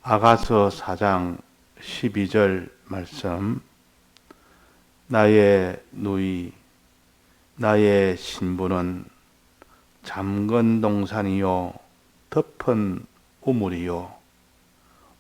아가서 4장 12절 말씀. 나의 누이 나의 신부는 잠건 동산이요 덮은 우물이요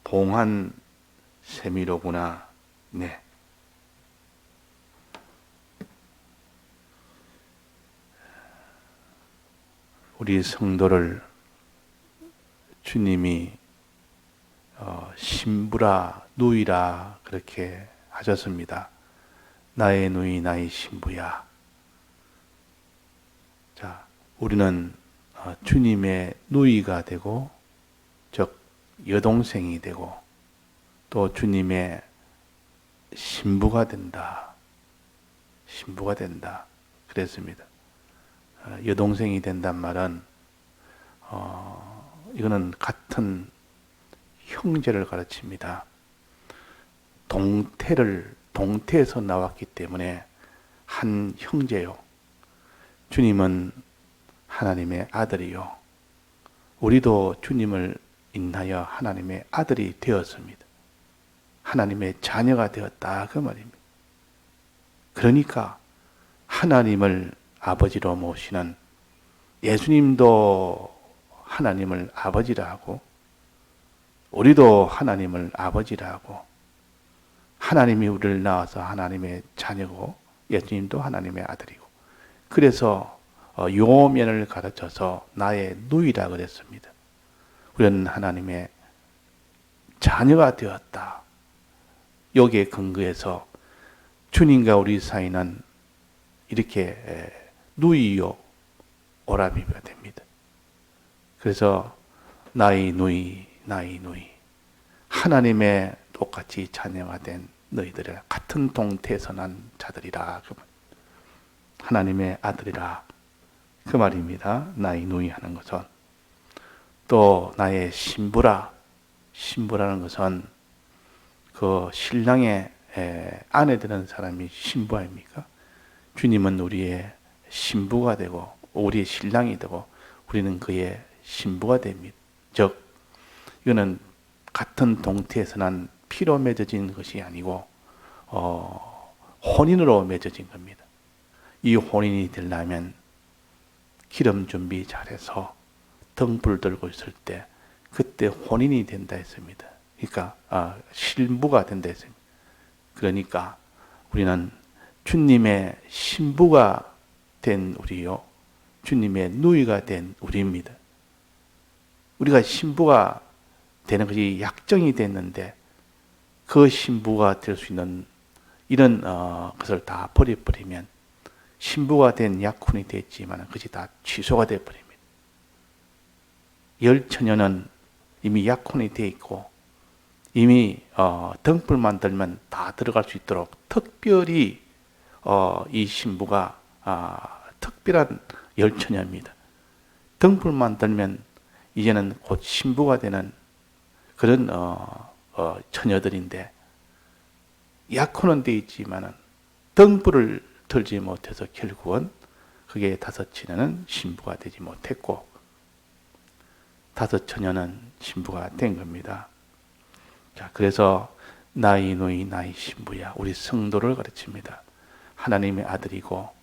봉한 세미로구나. 네. 우리 성도를 주님이 신부라 누이라 그렇게 하셨습니다. 나의 누이 나의 신부야. 자, 우리는 주님의 누이가 되고 즉 여동생이 되고 또 주님의 신부가 된다. 신부가 된다. 그랬습니다. 여동생이 된단 말은 이거는 같은 형제를 가르칩니다. 동태에서 나왔기 때문에 한 형제요. 주님은 하나님의 아들이요. 우리도 주님을 인하여 하나님의 아들이 되었습니다. 하나님의 자녀가 되었다 그 말입니다. 그러니까 하나님을 아버지로 모시는 예수님도 하나님을 아버지라 하고 우리도 하나님을 아버지라 하고 하나님이 우리를 낳아서 하나님의 자녀고 예수님도 하나님의 아들이고 그래서 요면을 가르쳐서 나의 누이라 그랬습니다. 우리는 하나님의 자녀가 되었다. 여기에 근거해서 주님과 우리 사이는 이렇게 누이요 오라비가 됩니다. 그래서 나의 누이 나의 누이 하나님의 똑같이 자녀가 된 너희들의 같은 동태에서 난 자들이라 하나님의 아들이라 그 말입니다. 나의 누이 하는 것은 또 나의 신부라는 것은 그 신랑의 아내 되는 사람이 신부 아닙니까? 주님은 우리의 신부가 되고 우리의 신랑이 되고 우리는 그의 신부가 됩니다. 즉 이거는 같은 동태에서 난 피로 맺어진 것이 아니고 혼인으로 맺어진 겁니다. 이 혼인이 되려면 기름 준비 잘해서 등불 들고 있을 때 그때 혼인이 된다 했습니다. 그러니까 신부가 된다 했습니다. 그러니까 우리는 주님의 신부가 된 우리요 주님의 누이가 된 우리입니다. 우리가 신부가 되는 것이 약정이 됐는데 그 신부가 될 수 있는 이런 것을 다 버려버리면 신부가 된 약혼이 됐지만 그것이 다 취소가 되어버립니다. 열처녀는 이미 약혼이 되어 있고 이미 등불만 들면 다 들어갈 수 있도록 특별히 이 신부가 특별한 열처녀입니다. 등불만 들면 이제는 곧 신부가 되는 그런 처녀들인데 약혼은 되어 있지만은 등불을 들지 못해서 결국은 그게 다섯 처녀는 신부가 되지 못했고 다섯 처녀는 신부가 된 겁니다. 자, 그래서 나의 누이 나의 신부야 우리 성도를 가르칩니다. 하나님의 아들이고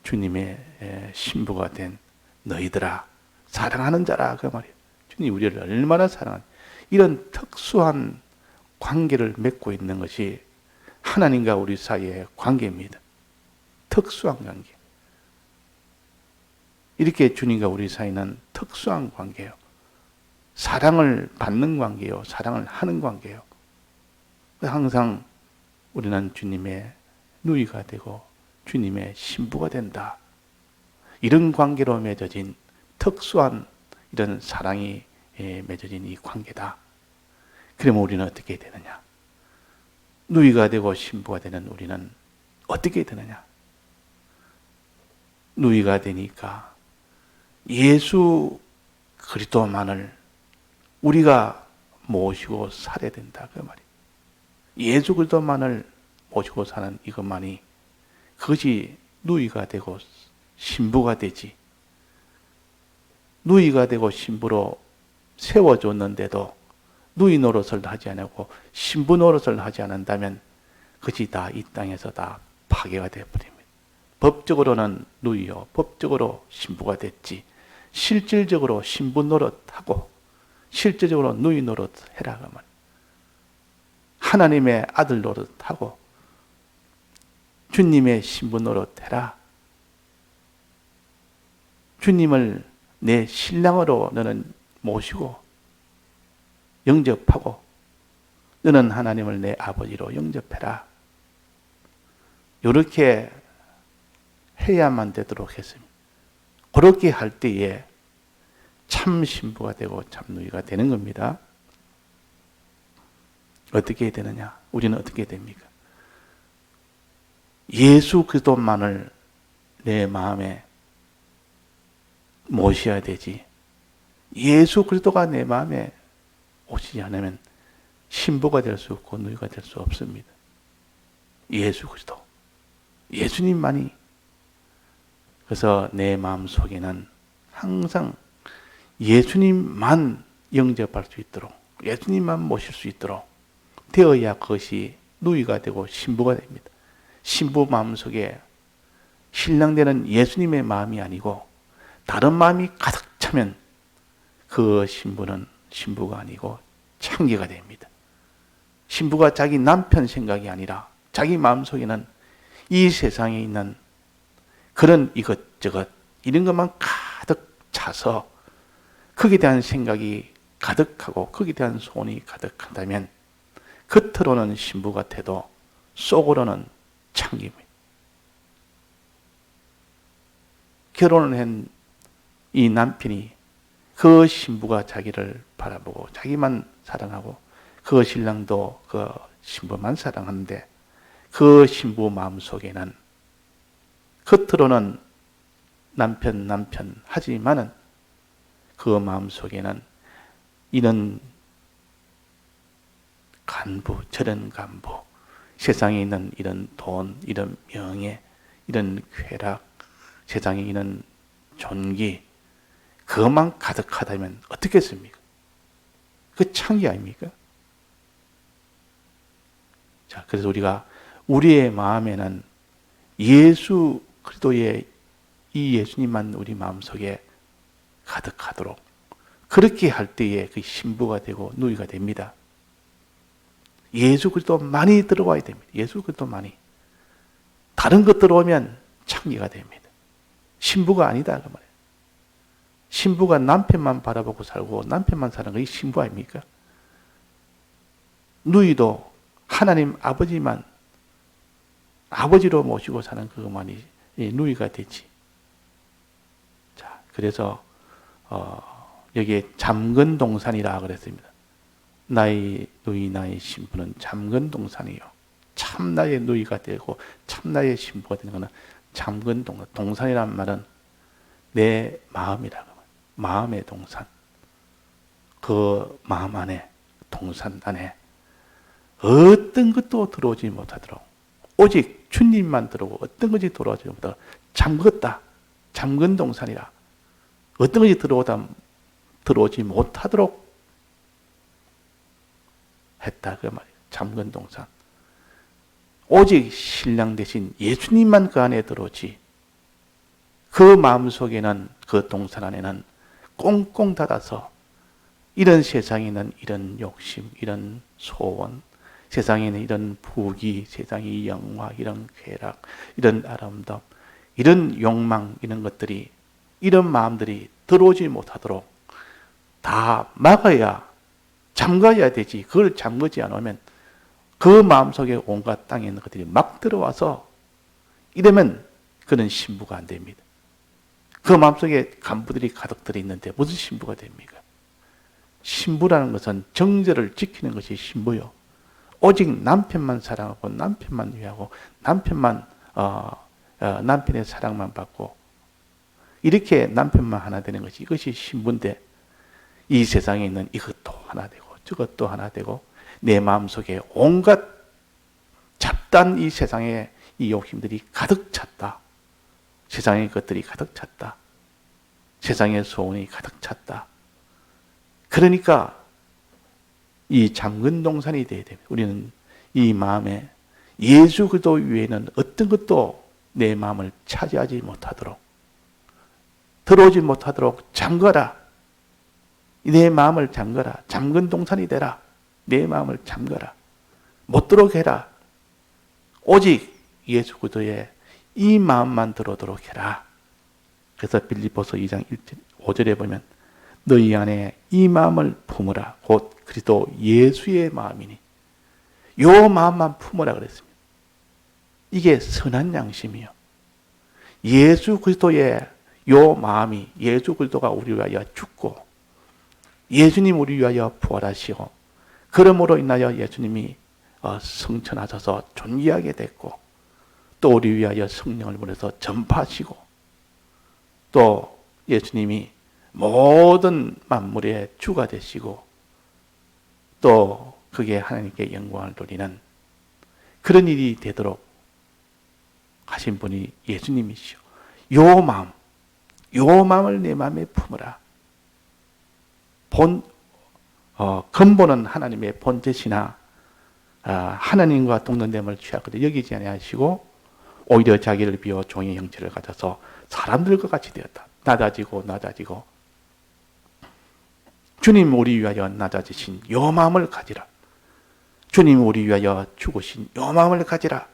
주님의 신부가 된 너희들아 사랑하는 자라 그 말이에요. 주님 우리를 얼마나 사랑하는 이런 특수한 관계를 맺고 있는 것이 하나님과 우리 사이의 관계입니다. 특수한 관계. 이렇게 주님과 우리 사이는 특수한 관계예요. 사랑을 받는 관계요. 사랑을 하는 관계요. 항상 우리는 주님의 누이가 되고 주님의 신부가 된다. 이런 관계로 맺어진 특수한 이런 사랑이 맺어진 이 관계다. 그러면 우리는 어떻게 되느냐? 누이가 되고 신부가 되는 우리는 어떻게 되느냐? 누이가 되니까 예수 그리스도만을 우리가 모시고 살아야 된다 그 말이에요. 예수 그리스도만을 모시고 사는 이것만이 그것이 누이가 되고 신부가 되지. 누이가 되고 신부로 세워줬는데도 누이 노릇을 하지 않고 신부 노릇을 하지 않는다면 그것이 다 이 땅에서 다 파괴가 되어버립니다. 법적으로는 누이요, 법적으로 신부가 됐지, 실질적으로 신부 노릇하고 실질적으로 누이 노릇해라 그 말. 하나님의 아들 노릇하고 주님의 신부 노릇해라. 주님을 내 신랑으로 너는 모시고 영접하고 너는 하나님을 내 아버지로 영접해라. 이렇게 해야만 되도록 했습니다. 그렇게 할 때에 참 신부가 되고 참 누이가 되는 겁니다. 어떻게 되느냐? 우리는 어떻게 됩니까? 예수 그리스도만을 내 마음에 모셔야 되지. 예수 그리스도가 내 마음에 오시지 않으면 신부가 될 수 없고 누이가 될 수 없습니다. 예수 그리스도, 예수님만이. 그래서 내 마음 속에는 항상 예수님만 영접할 수 있도록, 예수님만 모실 수 있도록 되어야 그것이 누이가 되고 신부가 됩니다. 신부 마음 속에 신랑 되는 예수님의 마음이 아니고 다른 마음이 가득 차면 그 신부는 신부가 아니고 창기가 됩니다. 신부가 자기 남편 생각이 아니라 자기 마음속에는 이 세상에 있는 그런 이것저것 이런 것만 가득 차서 거기에 대한 생각이 가득하고 거기에 대한 소원이 가득하다면 겉으로는 신부 같아도 속으로는 창기입니다. 결혼을 한 이 남편이 그 신부가 자기를 바라보고 자기만 사랑하고 그 신랑도 그 신부만 사랑하는데 그 신부 마음속에는 겉으로는 남편 하지만은 그 마음속에는 이런 간부, 저런 간부, 세상에 있는 이런 돈, 이런 명예, 이런 쾌락, 세상에 있는 존귀, 그것만 가득하다면 어떻겠습니까? 그 창기 아닙니까? 자, 그래서 우리가 우리의 마음에는 예수 그리스도의 이 예수님만 우리 마음속에 가득하도록 그렇게 할 때에 그 신부가 되고 누이가 됩니다. 예수 그리스도만이 들어와야 됩니다. 예수 그리스도만이. 다른 것 들어오면 창기가 됩니다. 신부가 아니다 그 말이에요. 신부가 남편만 바라보고 살고 남편만 사는 것이 신부 아닙니까? 누이도 하나님 아버지만 아버지로 모시고 사는 그것만이 누이가 되지. 자, 그래서 여기에 잠근동산이라 그랬습니다. 나의 누이 나의 신부는 잠근동산이요. 참 나의 누이가 되고 참 나의 신부가 되는 것은 잠근동산. 동산이란 말은 내 마음이라고. 마음의 동산. 그 마음 안에, 동산 안에 어떤 것도 들어오지 못하도록 오직 주님만 들어오고 어떤 것이 들어오지 못하도록 잠겼다. 잠근 동산이라. 어떤 것이 들어오지 못하도록 했다 그 말이에요. 잠근 동산. 오직 신랑 대신 예수님만 그 안에 들어오지. 그 마음속에는 그 동산 안에는 꽁꽁 닫아서 이런 세상에 있는 이런 욕심, 이런 소원, 세상에 있는 이런 부귀, 세상의 영화, 이런 쾌락, 이런 아름다움, 이런 욕망, 이런 것들이, 이런 마음들이 들어오지 못하도록 다 막아야, 잠가야 되지. 그걸 잠그지 않으면 그 마음속에 온갖 땅에 있는 것들이 막 들어와서 이러면 그는 신부가 안 됩니다. 그 마음속에 간부들이 가득 들어있는데 무슨 신부가 됩니까? 신부라는 것은 정절을 지키는 것이 신부요. 오직 남편만 사랑하고 남편만 위하고 남편만 남편의 사랑만 받고 이렇게 남편만 하나 되는 것이 이것이 신부인데 이 세상에 있는 이것도 하나 되고 저것도 하나 되고 내 마음속에 온갖 잡다한 이 세상에 이 욕심들이 가득 찼다. 세상의 것들이 가득 찼다. 세상의 소원이 가득 찼다. 그러니까 이 잠근동산이 되어야 됩니다. 우리는 이 마음에 예수 그리스도 외에는 어떤 것도 내 마음을 차지하지 못하도록, 들어오지 못하도록 잠거라. 내 마음을 잠거라. 잠근동산이 되라. 내 마음을 잠거라. 못 들어오게 해라. 오직 예수 그리스도의 이 마음만 들어오도록 해라. 그래서 빌립보서 2장 5절에 보면 너희 안에 이 마음을 품으라. 곧 그리스도 예수의 마음이니 요 마음만 품으라 그랬습니다. 이게 선한 양심이요. 예수 그리스도의 요 마음이, 예수 그리스도가 우리 위하여 죽고 예수님 우리 위하여 부활하시고 그러므로 인하여 예수님이 성천하셔서 존귀하게 됐고 또 우리 위하여 성령을 보내서 전파하시고 또 예수님이 모든 만물의 주가 되시고 또 그게 하나님께 영광을 돌리는 그런 일이 되도록 하신 분이 예수님이시오. 요 마음을 내 마음에 품으라. 근본은 하나님의 본뜻이나 하나님과 동등됨을 취하거든 여기지 아니하시고 오히려 자기를 비워 종의 형체를 가져서 사람들과 같이 되었다. 낮아지고 주님 우리 위하여 낮아지신 요 마음을 가지라. 주님 우리 위하여 죽으신 요 마음을 가지라.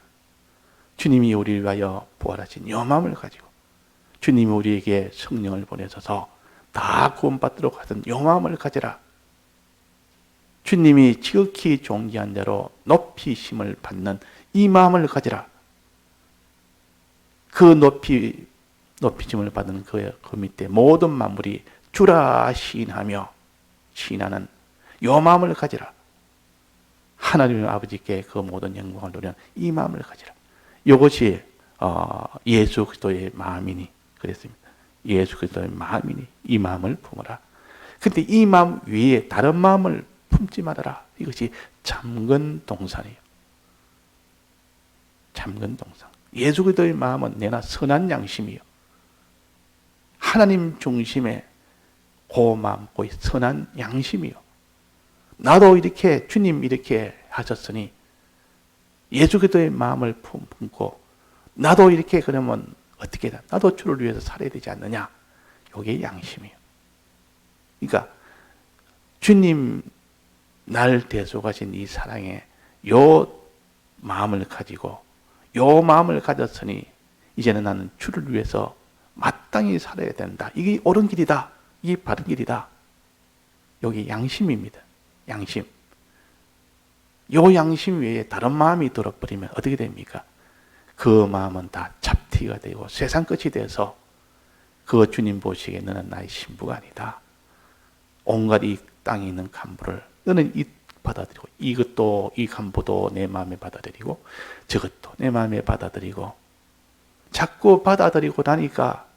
주님이 우리 위하여 부활하신 요 마음을 가지고 주님이 우리에게 성령을 보내셔서 다 구원받도록 하던 요 마음을 가지라. 주님이 지극히 존귀한 대로 높이심을 받는 이 마음을 가지라. 그 높이심을 받은 그 밑에 모든 만물이 주라 시인하며 시인하는 요 마음을 가지라. 하나님 아버지께 그 모든 영광을 누리는 이 마음을 가지라. 이것이 예수 그리스도의 마음이니 그랬습니다. 예수 그리스도의 마음이니 이 마음을 품으라. 근데 이 마음 위에 다른 마음을 품지 말아라. 이것이 잠근동산이에요. 잠근동산. 예수 그리스도의 마음은 내나 선한 양심이요. 하나님 중심의 그 마음, 그 선한 양심이요. 나도 이렇게 주님 이렇게 하셨으니 예수 그리스도의 마음을 품고 나도 이렇게 그러면 어떻게 돼? 나도 주를 위해서 살아야 되지 않느냐? 이게 양심이에요. 그러니까 주님 날 대속하신 이 사랑에 요 마음을 가지고 요 마음을 가졌으니 이제는 나는 주를 위해서 마땅히 살아야 된다. 이게 옳은 길이다. 이게 바른 길이다. 여기 양심입니다. 양심. 요 양심 외에 다른 마음이 들어버리면 어떻게 됩니까? 그 마음은 다 잡티가 되고 세상 끝이 돼서 그 주님 보시기에 너는 나의 신부가 아니다. 온갖 이 땅에 있는 간부를 너는 받아들이고 이것도 이 간부도 내 마음에 받아들이고 저것도 내 마음에 받아들이고 자꾸 받아들이고 나니까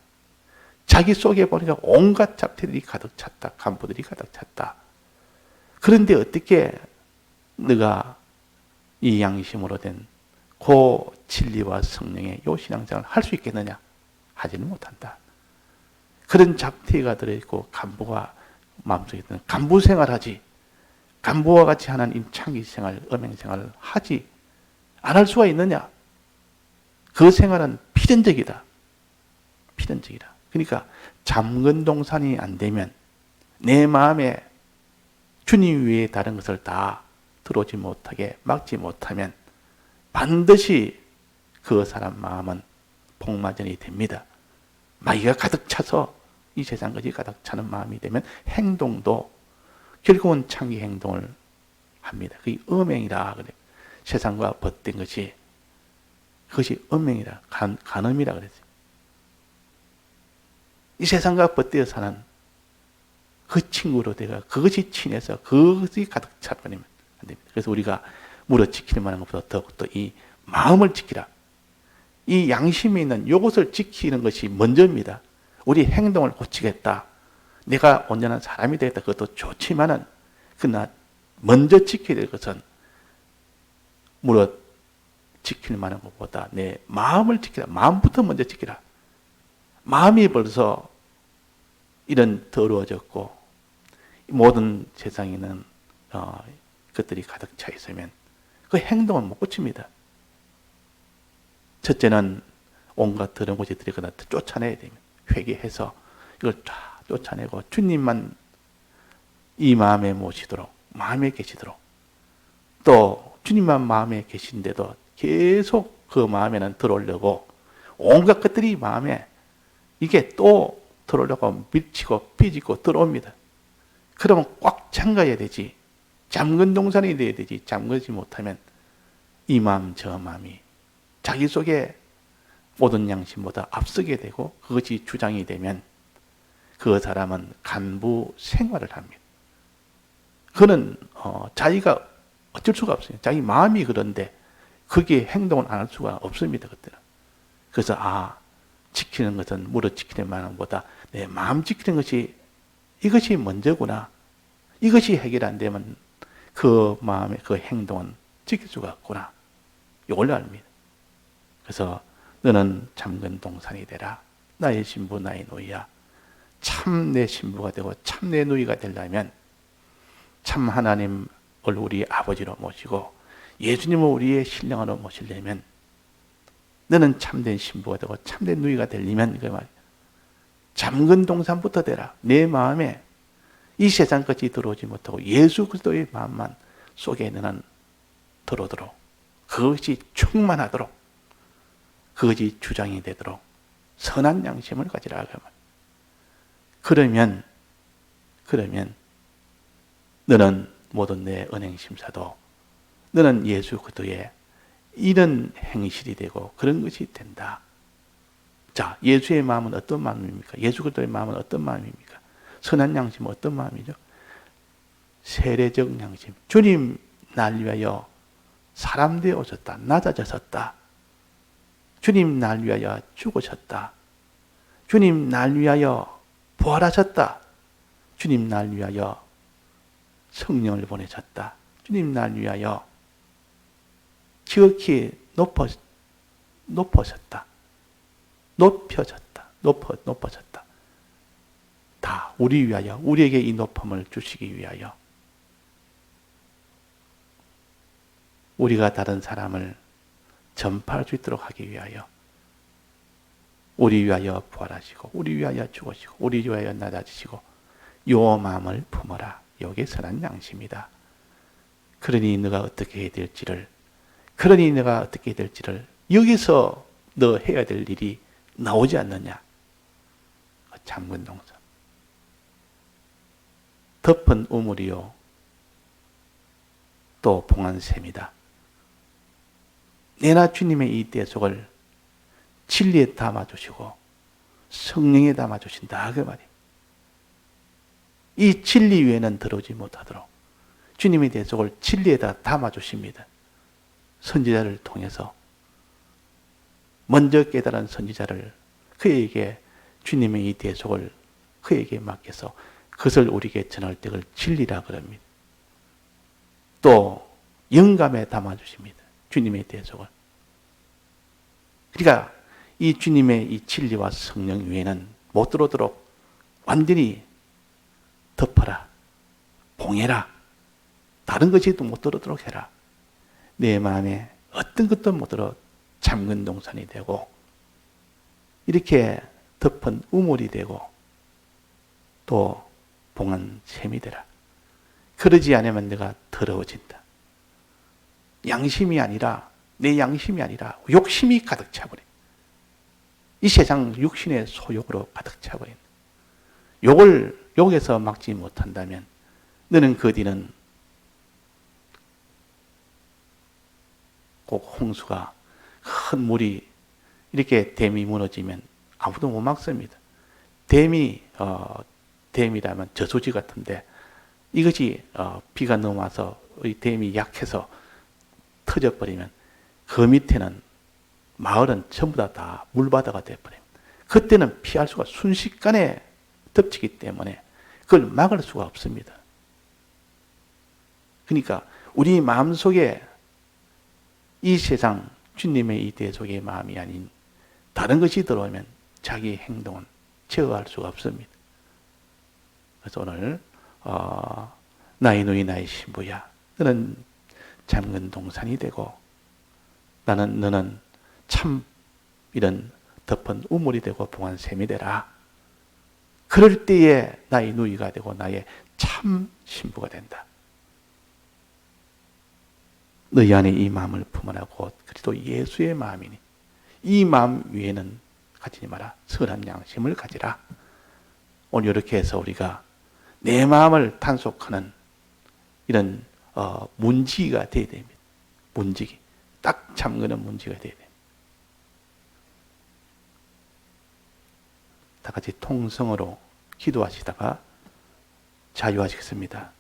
자기 속에 보니까 온갖 잡티들이 가득 찼다. 간부들이 가득 찼다. 그런데 어떻게 네가 이 양심으로 된 그 진리와 성령의 요 신앙생활을 할 수 있겠느냐? 하지는 못한다. 그런 잡티가 들어있고 간부가 마음속에 드는 간부 생활하지 간부와 같이 하는 임창기 생활, 음행 생활을 하지 안 할 수가 있느냐? 그 생활은 필연적이다. 필연적이다. 그러니까 잠근동산이 안 되면 내 마음에 주님 외에 다른 것을 다 들어오지 못하게 막지 못하면 반드시 그 사람 마음은 복마전이 됩니다. 마귀가 가득 차서 이 세상 것이 가득 차는 마음이 되면 행동도 결국은 창기 행동을 합니다. 그게 음행이라 그래요. 세상과 벗된 것이 그것이 음행이라 간음이라 그랬어요. 이 세상과 벗되어 사는 그 친구로 내가 그것이 친해서 그것이 가득 차버리면 안 됩니다. 그래서 우리가 물어 지킬 만한 것보다 더욱더 이 마음을 지키라. 이 양심이 있는 이것을 지키는 것이 먼저입니다. 우리 행동을 고치겠다. 내가 온전한 사람이 되겠다. 그것도 좋지만은 그러나 먼저 지켜야 될 것은 물어 지킬 만한 것보다 내 마음을 지키라. 마음부터 먼저 지키라. 마음이 벌써 이런 더러워졌고 모든 세상에는 것들이 가득 차 있으면 그 행동은 못 고칩니다. 첫째는 온갖 더러운 것이 들이거나 쫓아내야 됩니다. 회개해서 이걸 쫙 쫓아내고 주님만 이 마음에 모시도록, 마음에 계시도록, 또 주님만 마음에 계신데도 계속 그 마음에는 들어오려고 온갖 것들이 마음에 이게 또 들어오려고 밀치고 삐지고 들어옵니다. 그러면 꽉 잠가야 되지. 잠근 동산이 돼야 되지. 잠그지 못하면 이 마음 저 마음이 자기 속에 모든 양심보다 앞서게 되고 그것이 주장이 되면 그 사람은 간부 생활을 합니다. 그는 자기가 어쩔 수가 없어요. 자기 마음이 그런데 거기에 행동을 안 할 수가 없습니다. 그때는. 그래서 지키는 것은 무릇 지키는 마음보다 내 마음 지키는 것이 이것이 먼저구나. 이것이 해결 안 되면 그 마음의 그 행동은 지킬 수가 없구나. 이걸 압니다. 그래서 너는 잠근 동산이 되라. 나의 신부 나의 누이야. 참 내 신부가 되고 참 내 누이가 되려면 참 하나님을 우리 아버지로 모시고 예수님을 우리의 신령으로 모시려면 너는 참된 신부가 되고 참된 누이가 되려면 그 말이야. 잠근 동산부터 되라. 내 마음에 이 세상까지 들어오지 못하고 예수 그리스도의 마음만 속에 너는 들어오도록 그것이 충만하도록 그것이 주장이 되도록 선한 양심을 가지라. 그러면 너는 모든 내 은행심사도 너는 예수 그리스도의 이런 행실이 되고 그런 것이 된다. 자, 예수의 마음은 어떤 마음입니까? 예수 그리스도의 마음은 어떤 마음입니까? 선한 양심은 어떤 마음이죠? 세례적 양심. 주님 날 위하여 사람 되어 오셨다. 낮아졌었다. 주님 날 위하여 죽으셨다. 주님 날 위하여 부활하셨다. 주님 날 위하여 성령을 보내셨다. 주님 날 위하여 지극히 높아졌다. 높아졌다. 다 우리 위하여, 우리에게 이 높음을 주시기 위하여 우리가 다른 사람을 전파할 수 있도록 하기 위하여 우리 위하여 부활하시고 우리 위하여 죽으시고 우리 위하여 낮아지시고 요 마음을 품어라. 요게 선한 양심이다. 그러니 내가 어떻게 해야 될지를 여기서 너 해야 될 일이 나오지 않느냐. 잠근 동산. 덮은 우물이요. 또 봉한 샘이다. 내나 주님의 이 대속을 진리에 담아주시고 성령에 담아주신다. 그 말이에요. 이 진리 위에는 들어오지 못하도록 주님의 대속을 진리에다 담아주십니다. 선지자를 통해서 먼저 깨달은 선지자를 그에게 주님의 이 대속을 그에게 맡겨서 그것을 우리에게 전할 때 그걸 진리라 그럽니다. 또 영감에 담아주십니다. 주님의 대속을. 그러니까 이 주님의 이 진리와 성령 위에는 못 들어오도록 완전히 덮어라. 봉해라. 다른 것이 못 들어오도록 해라. 내 마음에 어떤 것도 못 들어 잠근 동산이 되고 이렇게 덮은 우물이 되고 또 봉한 샘이 되라. 그러지 않으면 내가 더러워진다. 양심이 아니라 내 양심이 아니라 욕심이 가득 차버려. 이 세상 육신의 소욕으로 가득 차버린. 욕을 욕에서 막지 못한다면 너는 그 뒤는 꼭 홍수가 큰 물이 이렇게 댐이 무너지면 아무도 못 막습니다. 댐이라면 저수지 같은데 이것이 비가 넘어와서 이 댐이 약해서 터져버리면 그 밑에는 마을은 전부 다 물바다가 되어버립니다. 그때는 피할 수가 순식간에 덮치기 때문에 그걸 막을 수가 없습니다. 그러니까 우리 마음속에 이 세상 주님의 이 대속의 마음이 아닌 다른 것이 들어오면 자기 행동은 제어할 수가 없습니다. 그래서 오늘 나의 누이 나의 신부야 너는 잠근 동산이 되고 너는 참 이런 덮은 우물이 되고 봉한 샘이 되라. 그럴 때에 나의 누이가 되고 나의 참 신부가 된다. 너희 안에 이 마음을 품으라 곧 그리스도 예수의 마음이니 이 마음 위에는 가지지 마라. 선한 양심을 가지라. 오늘 이렇게 해서 우리가 내 마음을 단속하는 이런 문지기가 되어야 됩니다. 문지기. 딱 잠그는 문지기가 되어야 됩니다. 다 같이 통성으로 기도하시다가 자유하시겠습니다.